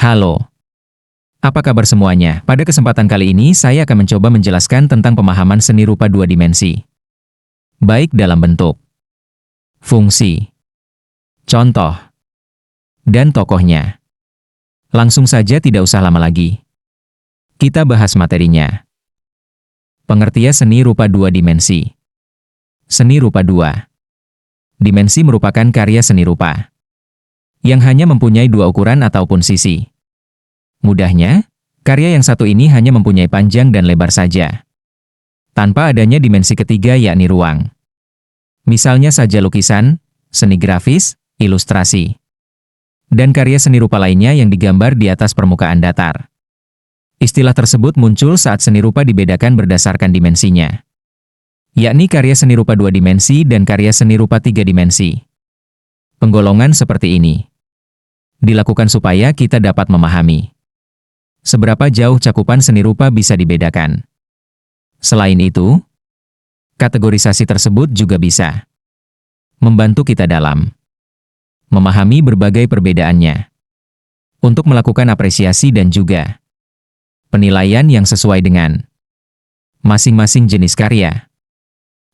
Halo, apa kabar semuanya? Pada kesempatan kali ini saya akan mencoba menjelaskan tentang pemahaman seni rupa dua dimensi. Baik dalam bentuk, fungsi, contoh, dan tokohnya. Langsung saja tidak usah lama lagi. Kita bahas materinya. Pengertian seni rupa dua dimensi. Seni rupa dua dimensi merupakan karya seni rupa yang hanya mempunyai dua ukuran ataupun sisi. Mudahnya, karya yang satu ini hanya mempunyai panjang dan lebar saja, tanpa adanya dimensi ketiga yakni ruang. Misalnya saja lukisan, seni grafis, ilustrasi, dan karya seni rupa lainnya yang digambar di atas permukaan datar. Istilah tersebut muncul saat seni rupa dibedakan berdasarkan dimensinya, yakni karya seni rupa dua dimensi dan karya seni rupa tiga dimensi. Penggolongan seperti ini dilakukan supaya kita dapat memahami seberapa jauh cakupan seni rupa bisa dibedakan. Selain itu, kategorisasi tersebut juga bisa membantu kita dalam memahami berbagai perbedaannya untuk melakukan apresiasi dan juga penilaian yang sesuai dengan masing-masing jenis karya,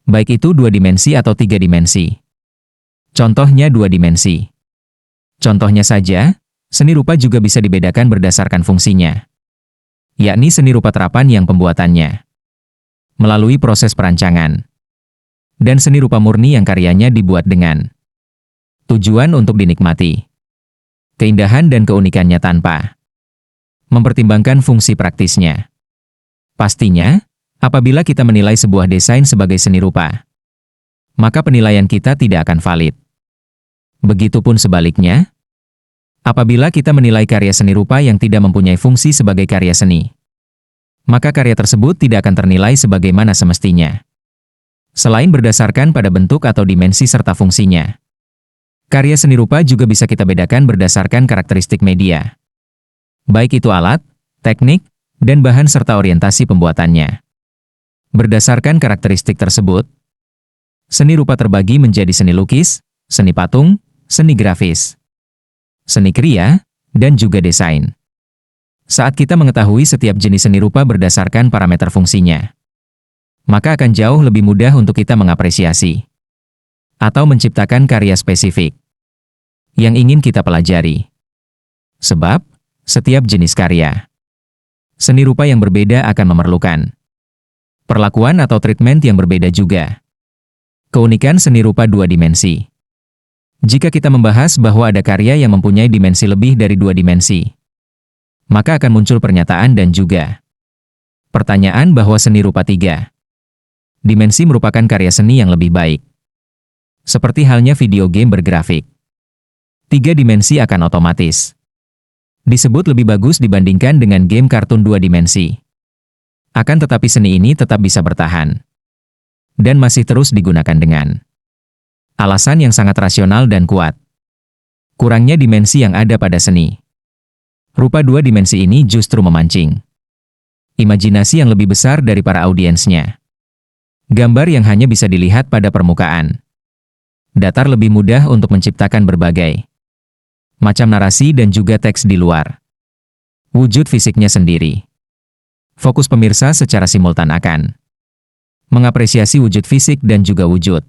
baik itu dua dimensi atau tiga dimensi. Contohnya dua dimensi. Contohnya saja, seni rupa juga bisa dibedakan berdasarkan fungsinya, yakni seni rupa terapan yang pembuatannya melalui proses perancangan, dan seni rupa murni yang karyanya dibuat dengan tujuan untuk dinikmati, keindahan dan keunikannya tanpa mempertimbangkan fungsi praktisnya. Pastinya, apabila kita menilai sebuah desain sebagai seni rupa, maka penilaian kita tidak akan valid. Begitupun sebaliknya, apabila kita menilai karya seni rupa yang tidak mempunyai fungsi sebagai karya seni, maka karya tersebut tidak akan ternilai sebagaimana semestinya. Selain berdasarkan pada bentuk atau dimensi serta fungsinya, karya seni rupa juga bisa kita bedakan berdasarkan karakteristik media, baik itu alat, teknik, dan bahan serta orientasi pembuatannya. Berdasarkan karakteristik tersebut, seni rupa terbagi menjadi seni lukis, seni patung, seni grafis, seni kriya, dan juga desain. Saat kita mengetahui setiap jenis seni rupa berdasarkan parameter fungsinya, maka akan jauh lebih mudah untuk kita mengapresiasi atau menciptakan karya spesifik yang ingin kita pelajari. Sebab, setiap jenis karya seni rupa yang berbeda akan memerlukan perlakuan atau treatment yang berbeda juga. Keunikan seni rupa dua dimensi. Jika kita membahas bahwa ada karya yang mempunyai dimensi lebih dari dua dimensi, maka akan muncul pernyataan dan juga pertanyaan bahwa seni rupa tiga dimensi merupakan karya seni yang lebih baik. Seperti halnya video game bergrafik tiga dimensi akan otomatis disebut lebih bagus dibandingkan dengan game kartun dua dimensi. Akan tetapi seni ini tetap bisa bertahan dan masih terus digunakan dengan alasan yang sangat rasional dan kuat. Kurangnya dimensi yang ada pada seni rupa dua dimensi ini justru memancing imajinasi yang lebih besar dari para audiensnya. Gambar yang hanya bisa dilihat pada permukaan datar lebih mudah untuk menciptakan berbagai macam narasi dan juga teks di luar wujud fisiknya sendiri. Fokus pemirsa secara simultan akan mengapresiasi wujud fisik dan juga wujud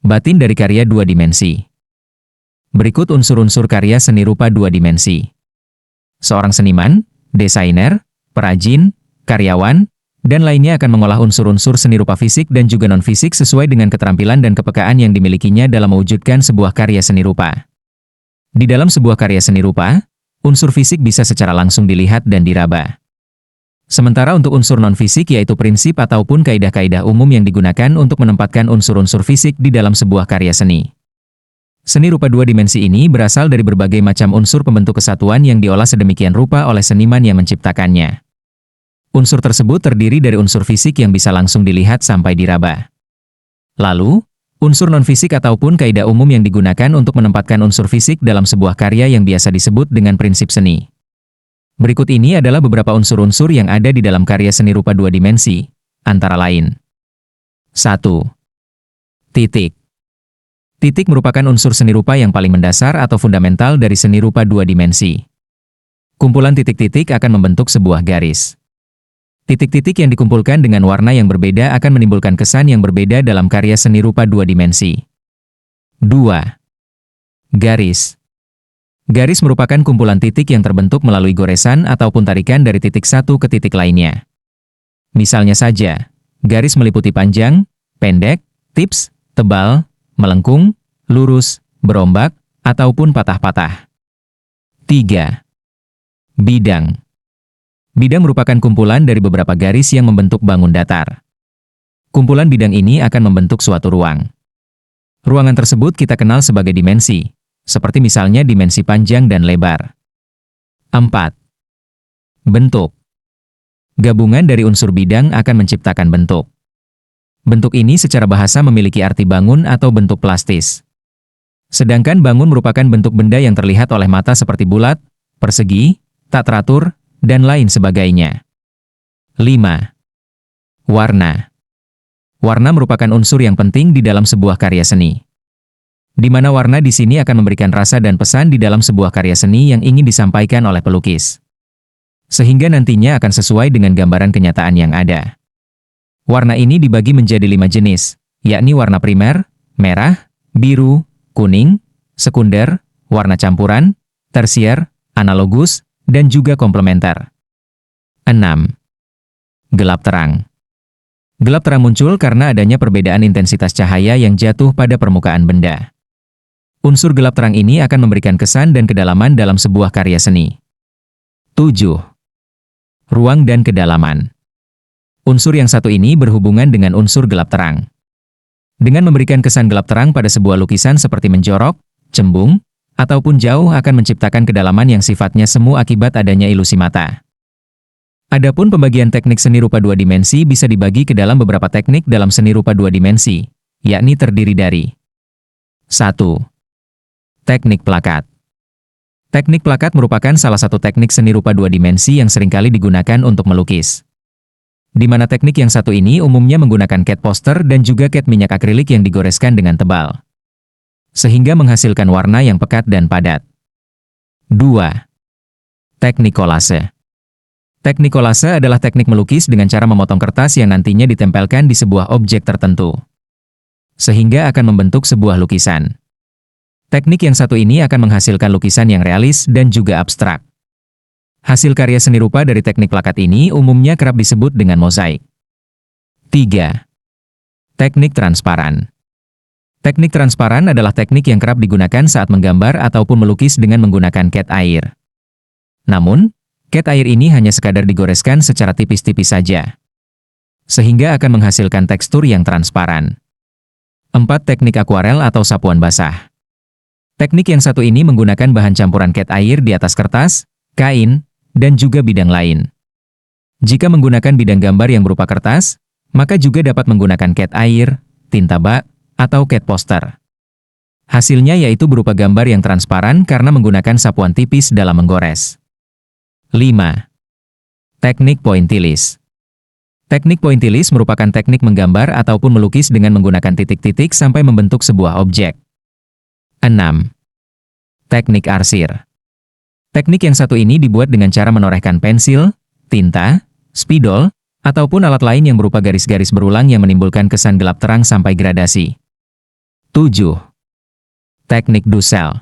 batin dari karya dua dimensi. Berikut unsur-unsur karya seni rupa dua dimensi. Seorang seniman, desainer, perajin, karyawan, dan lainnya akan mengolah unsur-unsur seni rupa fisik dan juga non-fisik sesuai dengan keterampilan dan kepekaan yang dimilikinya dalam mewujudkan sebuah karya seni rupa. Di dalam sebuah karya seni rupa, unsur fisik bisa secara langsung dilihat dan diraba. Sementara untuk unsur non-fisik yaitu prinsip ataupun kaidah-kaidah umum yang digunakan untuk menempatkan unsur-unsur fisik di dalam sebuah karya seni. Seni rupa dua dimensi ini berasal dari berbagai macam unsur pembentuk kesatuan yang diolah sedemikian rupa oleh seniman yang menciptakannya. Unsur tersebut terdiri dari unsur fisik yang bisa langsung dilihat sampai diraba. Lalu, unsur non-fisik ataupun kaidah umum yang digunakan untuk menempatkan unsur fisik dalam sebuah karya yang biasa disebut dengan prinsip seni. Berikut ini adalah beberapa unsur-unsur yang ada di dalam karya seni rupa dua dimensi, antara lain. 1. Titik. Titik merupakan unsur seni rupa yang paling mendasar atau fundamental dari seni rupa dua dimensi. Kumpulan titik-titik akan membentuk sebuah garis. Titik-titik yang dikumpulkan dengan warna yang berbeda akan menimbulkan kesan yang berbeda dalam karya seni rupa dua dimensi. 2. Garis. Garis merupakan kumpulan titik yang terbentuk melalui goresan ataupun tarikan dari titik satu ke titik lainnya. Misalnya saja, garis meliputi panjang, pendek, tips, tebal, melengkung, lurus, berombak, ataupun patah-patah. 3. Bidang. Bidang merupakan kumpulan dari beberapa garis yang membentuk bangun datar. Kumpulan bidang ini akan membentuk suatu ruang. Ruangan tersebut kita kenal sebagai dimensi, seperti misalnya dimensi panjang dan lebar. 4. Bentuk. Gabungan dari unsur bidang akan menciptakan bentuk. Bentuk ini secara bahasa memiliki arti bangun atau bentuk plastis. Sedangkan bangun merupakan bentuk benda yang terlihat oleh mata seperti bulat, persegi, tak teratur, dan lain sebagainya. 5. Warna. Warna merupakan unsur yang penting di dalam sebuah karya seni. Di mana warna di sini akan memberikan rasa dan pesan di dalam sebuah karya seni yang ingin disampaikan oleh pelukis. Sehingga nantinya akan sesuai dengan gambaran kenyataan yang ada. Warna ini dibagi menjadi 5 jenis, yakni warna primer, merah, biru, kuning, sekunder, warna campuran, tersier, analogus, dan juga komplementer. 6. Gelap terang. Gelap terang muncul karena adanya perbedaan intensitas cahaya yang jatuh pada permukaan benda. Unsur gelap terang ini akan memberikan kesan dan kedalaman dalam sebuah karya seni. 7. Ruang dan kedalaman. Unsur yang satu ini berhubungan dengan unsur gelap terang. Dengan memberikan kesan gelap terang pada sebuah lukisan seperti menjorok, cembung, ataupun jauh akan menciptakan kedalaman yang sifatnya semu akibat adanya ilusi mata. Adapun pembagian teknik seni rupa dua dimensi bisa dibagi ke dalam beberapa teknik dalam seni rupa dua dimensi, yakni terdiri dari 1. Teknik plakat. Teknik plakat merupakan salah satu teknik seni rupa dua dimensi yang seringkali digunakan untuk melukis. Di mana teknik yang satu ini umumnya menggunakan cat poster dan juga cat minyak akrilik yang digoreskan dengan tebal, sehingga menghasilkan warna yang pekat dan padat. 2. Teknik kolase. Teknik kolase adalah teknik melukis dengan cara memotong kertas yang nantinya ditempelkan di sebuah objek tertentu, sehingga akan membentuk sebuah lukisan. Teknik yang satu ini akan menghasilkan lukisan yang realis dan juga abstrak. Hasil karya seni rupa dari teknik plakat ini umumnya kerap disebut dengan mozaik. 3. Teknik transparan. Teknik transparan adalah teknik yang kerap digunakan saat menggambar ataupun melukis dengan menggunakan cat air. Namun, cat air ini hanya sekadar digoreskan secara tipis-tipis saja, sehingga akan menghasilkan tekstur yang transparan. 4. Teknik akuarel atau sapuan basah. Teknik yang satu ini menggunakan bahan campuran cat air di atas kertas, kain, dan juga bidang lain. Jika menggunakan bidang gambar yang berupa kertas, maka juga dapat menggunakan cat air, tinta bak, atau cat poster. Hasilnya yaitu berupa gambar yang transparan karena menggunakan sapuan tipis dalam menggores. 5. Teknik pointillis. Teknik pointillis merupakan teknik menggambar ataupun melukis dengan menggunakan titik-titik sampai membentuk sebuah objek. 6. Teknik arsir. Teknik yang satu ini dibuat dengan cara menorehkan pensil, tinta, spidol, ataupun alat lain yang berupa garis-garis berulang yang menimbulkan kesan gelap terang sampai gradasi. 7. Teknik dusel.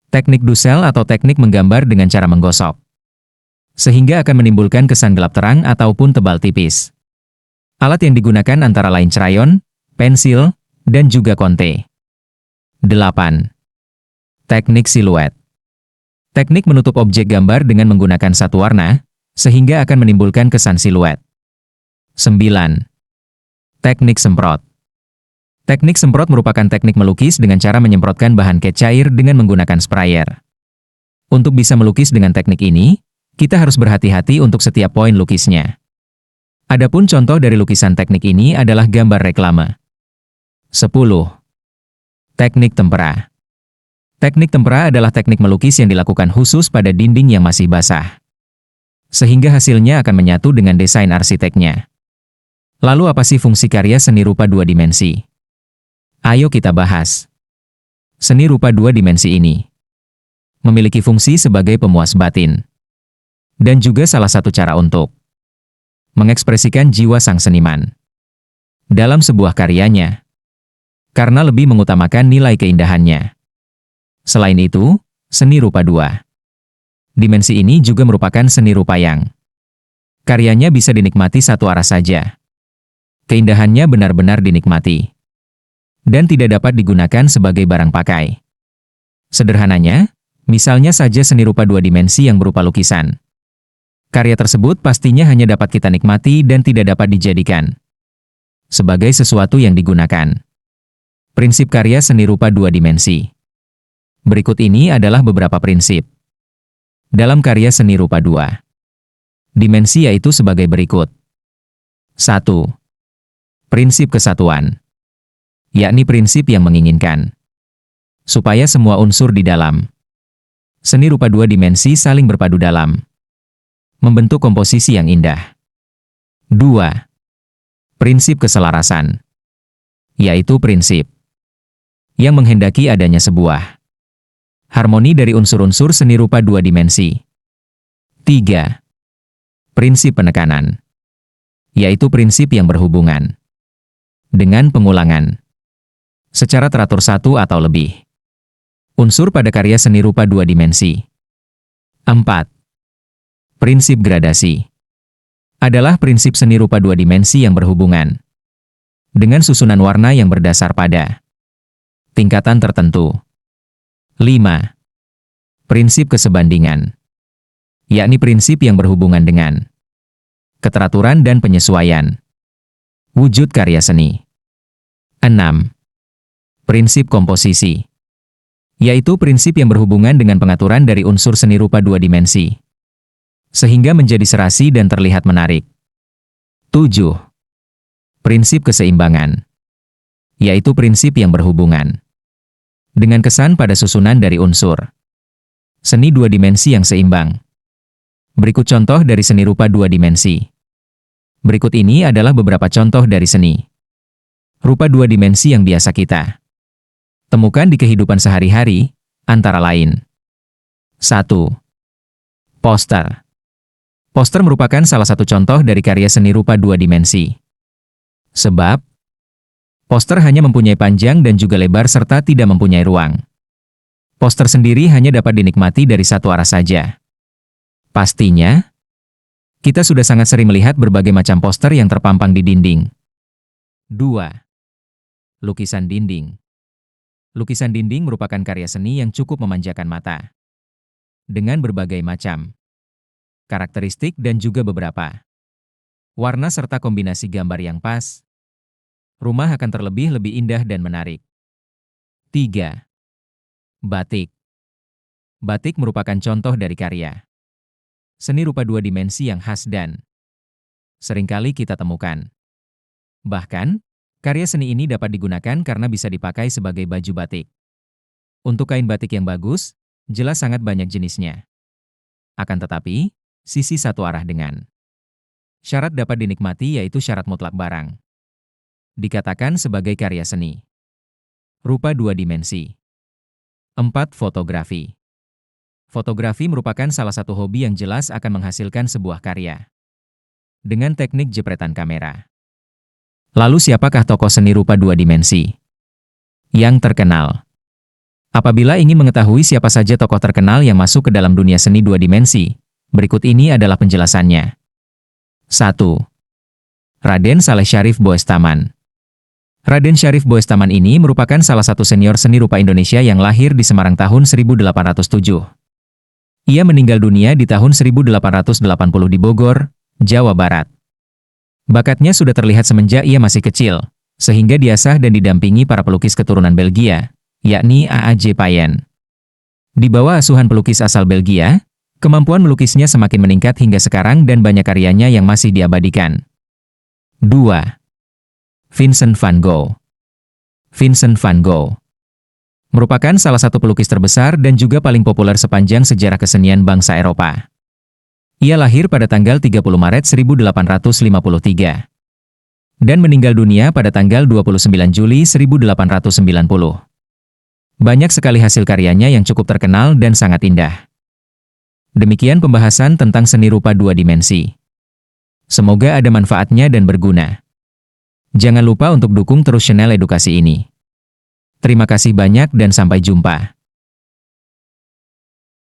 Teknik dusel atau teknik menggambar dengan cara menggosok, sehingga akan menimbulkan kesan gelap terang ataupun tebal tipis. Alat yang digunakan antara lain crayon, pensil, dan juga konte. 8. Teknik siluet. Teknik menutup objek gambar dengan menggunakan satu warna, sehingga akan menimbulkan kesan siluet. 9. Teknik semprot. Teknik semprot merupakan teknik melukis dengan cara menyemprotkan bahan cat cair dengan menggunakan sprayer. Untuk bisa melukis dengan teknik ini, kita harus berhati-hati untuk setiap poin lukisnya. Adapun contoh dari lukisan teknik ini adalah gambar reklame. 10. Teknik tempera. Teknik tempera adalah teknik melukis yang dilakukan khusus pada dinding yang masih basah, sehingga hasilnya akan menyatu dengan desain arsiteknya. Lalu apa sih fungsi karya seni rupa dua dimensi? Ayo kita bahas. Seni rupa dua dimensi ini memiliki fungsi sebagai pemuas batin. Dan juga salah satu cara untuk mengekspresikan jiwa sang seniman dalam sebuah karyanya, karena lebih mengutamakan nilai keindahannya. Selain itu, seni rupa 2 dimensi ini juga merupakan seni rupa yang karyanya bisa dinikmati satu arah saja. Keindahannya benar-benar dinikmati dan tidak dapat digunakan sebagai barang pakai. Sederhananya, misalnya saja seni rupa 2 dimensi yang berupa lukisan. Karya tersebut pastinya hanya dapat kita nikmati dan tidak dapat dijadikan sebagai sesuatu yang digunakan. Prinsip karya seni rupa 2 dimensi. Berikut ini adalah beberapa prinsip dalam karya seni rupa 2 dimensi, yaitu sebagai berikut. 1. Prinsip kesatuan, yakni prinsip yang menginginkan supaya semua unsur di dalam seni rupa 2 dimensi saling berpadu dalam membentuk komposisi yang indah. 2. Prinsip keselarasan, yaitu prinsip yang menghendaki adanya sebuah harmoni dari unsur-unsur seni rupa 2 dimensi. 3. Prinsip penekanan, yaitu prinsip yang berhubungan dengan pengulangan secara teratur satu atau lebih unsur pada karya seni rupa 2 dimensi. 4. Prinsip gradasi adalah prinsip seni rupa 2 dimensi yang berhubungan dengan susunan warna yang berdasar pada tingkatan tertentu. 5. Prinsip kesebandingan, yakni prinsip yang berhubungan dengan keteraturan dan penyesuaian wujud karya seni. 6. Prinsip komposisi, yaitu prinsip yang berhubungan dengan pengaturan dari unsur seni rupa 2 dimensi sehingga menjadi serasi dan terlihat menarik. 7. Prinsip keseimbangan, yaitu prinsip yang berhubungan dengan kesan pada susunan dari unsur seni 2 dimensi yang seimbang. Berikut contoh dari seni rupa 2 dimensi. Berikut ini adalah beberapa contoh dari seni rupa 2 dimensi yang biasa kita temukan di kehidupan sehari-hari, antara lain. 1. Poster. Poster merupakan salah satu contoh dari karya seni rupa 2 dimensi. Sebab, poster hanya mempunyai panjang dan juga lebar serta tidak mempunyai ruang. Poster sendiri hanya dapat dinikmati dari satu arah saja. Pastinya, kita sudah sangat sering melihat berbagai macam poster yang terpampang di dinding. 2. Lukisan dinding. Lukisan dinding merupakan karya seni yang cukup memanjakan mata dengan berbagai macam karakteristik dan juga beberapa warna serta kombinasi gambar yang pas. Rumah akan terlebih lebih indah dan menarik. 3. Batik. Batik merupakan contoh dari karya seni rupa 2 dimensi yang khas dan seringkali kita temukan. Bahkan, karya seni ini dapat digunakan karena bisa dipakai sebagai baju batik. Untuk kain batik yang bagus, jelas sangat banyak jenisnya. Akan tetapi, sisi satu arah dengan syarat dapat dinikmati, yaitu syarat mutlak barang dikatakan sebagai karya seni rupa 2 dimensi. 4. Fotografi. Fotografi merupakan salah satu hobi yang jelas akan menghasilkan sebuah karya dengan teknik jepretan kamera. Lalu siapakah tokoh seni rupa 2 dimensi yang terkenal? Apabila ingin mengetahui siapa saja tokoh terkenal yang masuk ke dalam dunia seni 2 dimensi, berikut ini adalah penjelasannya. 1. Raden Saleh Syarif Boestaman. Raden Syarif Boestaman ini merupakan salah satu senior seni rupa Indonesia yang lahir di Semarang tahun 1807. Ia meninggal dunia di tahun 1880 di Bogor, Jawa Barat. Bakatnya sudah terlihat semenjak ia masih kecil, sehingga diasah dan didampingi para pelukis keturunan Belgia, yakni A.A.J. Payen. Di bawah asuhan pelukis asal Belgia, kemampuan melukisnya semakin meningkat hingga sekarang dan banyak karyanya yang masih diabadikan. 2. Vincent van Gogh. Vincent van Gogh merupakan salah satu pelukis terbesar dan juga paling populer sepanjang sejarah kesenian bangsa Eropa. Ia lahir pada tanggal 30 Maret 1853 dan meninggal dunia pada tanggal 29 Juli 1890. Banyak sekali hasil karyanya yang cukup terkenal dan sangat indah. Demikian pembahasan tentang seni rupa dua dimensi. Semoga ada manfaatnya dan berguna. Jangan lupa untuk dukung terus channel edukasi ini. Terima kasih banyak dan sampai jumpa.